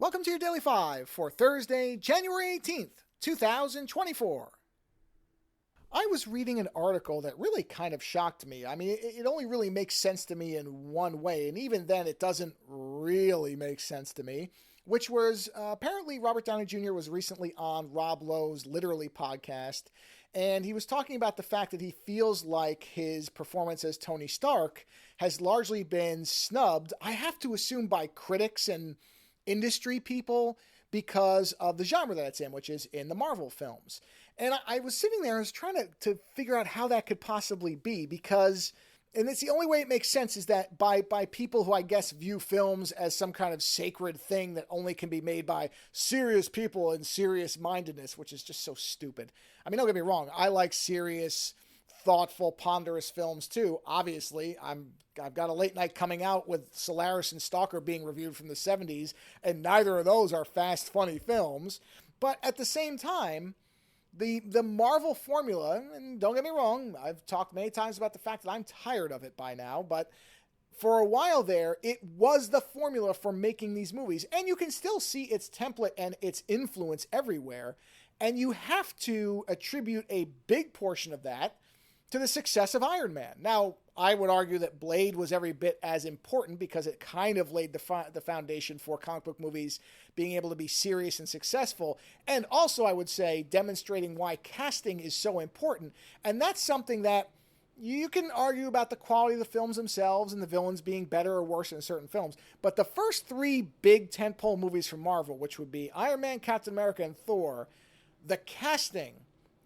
Welcome to your Daily 5 for Thursday, January 18th, 2024. I was reading an article that really kind of shocked me. I mean, it only really makes sense to me in one way, and even then it doesn't really make sense to me, which was apparently Robert Downey Jr. was recently on Rob Lowe's Literally podcast, and he was talking about the fact that he feels like his performance as Tony Stark has largely been snubbed, I have to assume, by critics and industry people because of the genre that it's in, which is in the Marvel films. And I was sitting there and I was trying to figure out how that could possibly be because, and it's the only way it makes sense, is that by people who I guess view films as some kind of sacred thing that only can be made by serious people and serious mindedness, which is just so stupid. I mean, don't get me wrong. I like serious, thoughtful, ponderous films too. Obviously, I've got a late night coming out with Solaris and Stalker being reviewed from the 70s, and neither of those are fast, funny films. But at the same time, the Marvel formula, and don't get me wrong, I've talked many times about the fact that I'm tired of it by now, but for a while there, it was the formula for making these movies. And you can still see its template and its influence everywhere. And you have to attribute a big portion of that to the success of Iron Man. Now, I would argue that Blade was every bit as important because it kind of laid the foundation for comic book movies being able to be serious and successful. And also, I would say, demonstrating why casting is so important. And that's something that you can argue about the quality of the films themselves and the villains being better or worse in certain films. But the first three big tentpole movies from Marvel, which would be Iron Man, Captain America, and Thor, the casting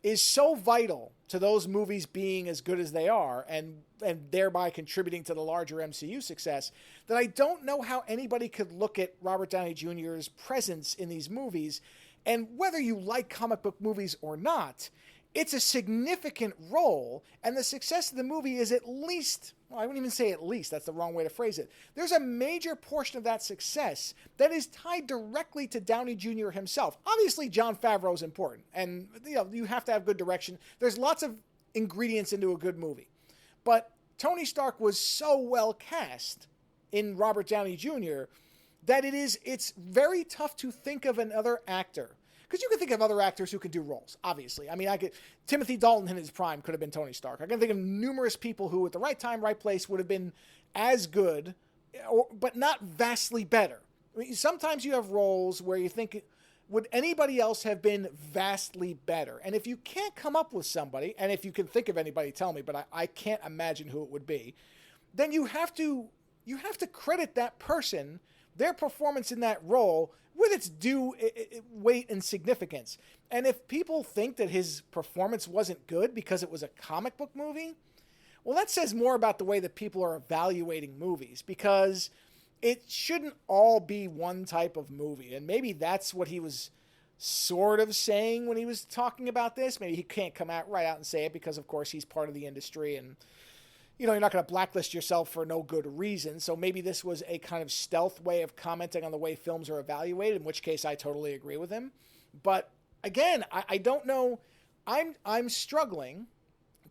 is so vital to those movies being as good as they are and thereby contributing to the larger MCU success that I don't know how anybody could look at Robert Downey Jr.'s presence in these movies, and whether you like comic book movies or not, it's a significant role, and the success of the movie is at least, well, I wouldn't even say at least, that's the wrong way to phrase it. There's a major portion of that success that is tied directly to Downey Jr. himself. Obviously, Jon Favreau is important, and you have to have good direction. There's lots of ingredients into a good movie. But Tony Stark was so well cast in Robert Downey Jr. that it's very tough to think of another actor. Because you can think of other actors who can do roles, obviously. I mean, Timothy Dalton in his prime could have been Tony Stark. I can think of numerous people who, at the right time, right place, would have been as good, but not vastly better. I mean, sometimes you have roles where you think, would anybody else have been vastly better? And if you can't come up with somebody, and if you can think of anybody, tell me, but I can't imagine who it would be, then you have to credit that person, their performance in that role, with its due weight and significance. And if people think that his performance wasn't good because it was a comic book movie, well, that says more about the way that people are evaluating movies, because it shouldn't all be one type of movie. And maybe that's what he was sort of saying when he was talking about this. Maybe he can't come out right out and say it because, of course, he's part of the industry and you're not going to blacklist yourself for no good reason. So maybe this was a kind of stealth way of commenting on the way films are evaluated, in which case I totally agree with him. But again, I don't know. I'm struggling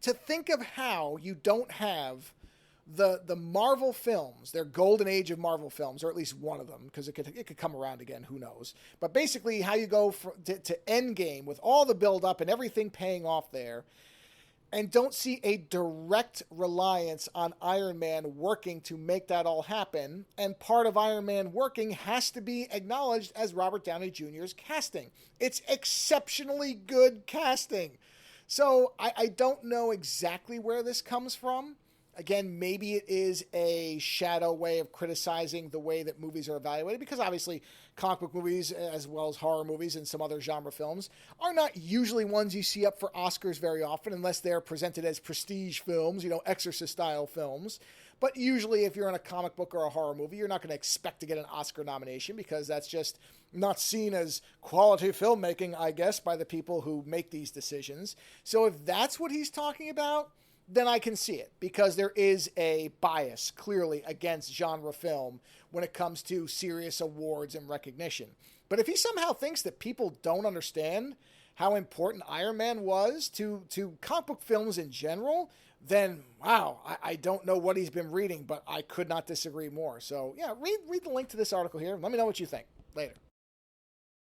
to think of how you don't have the Marvel films, their golden age of Marvel films, or at least one of them, because it could come around again, who knows. But basically how you go to Endgame with all the build-up and everything paying off there, and don't see a direct reliance on Iron Man working to make that all happen. And part of Iron Man working has to be acknowledged as Robert Downey Jr.'s casting. It's exceptionally good casting. So I don't know exactly where this comes from. Again, maybe it is a shadow way of criticizing the way that movies are evaluated, because obviously comic book movies, as well as horror movies and some other genre films, are not usually ones you see up for Oscars very often, unless they're presented as prestige films, Exorcist-style films. But usually if you're in a comic book or a horror movie, you're not going to expect to get an Oscar nomination, because that's just not seen as quality filmmaking, I guess, by the people who make these decisions. So if that's what he's talking about, then I can see it, because there is a bias clearly against genre film when it comes to serious awards and recognition. But if he somehow thinks that people don't understand how important Iron Man was to comic book films in general, then wow, I don't know what he's been reading, but I could not disagree more. So yeah, read the link to this article here. Let me know what you think. Later.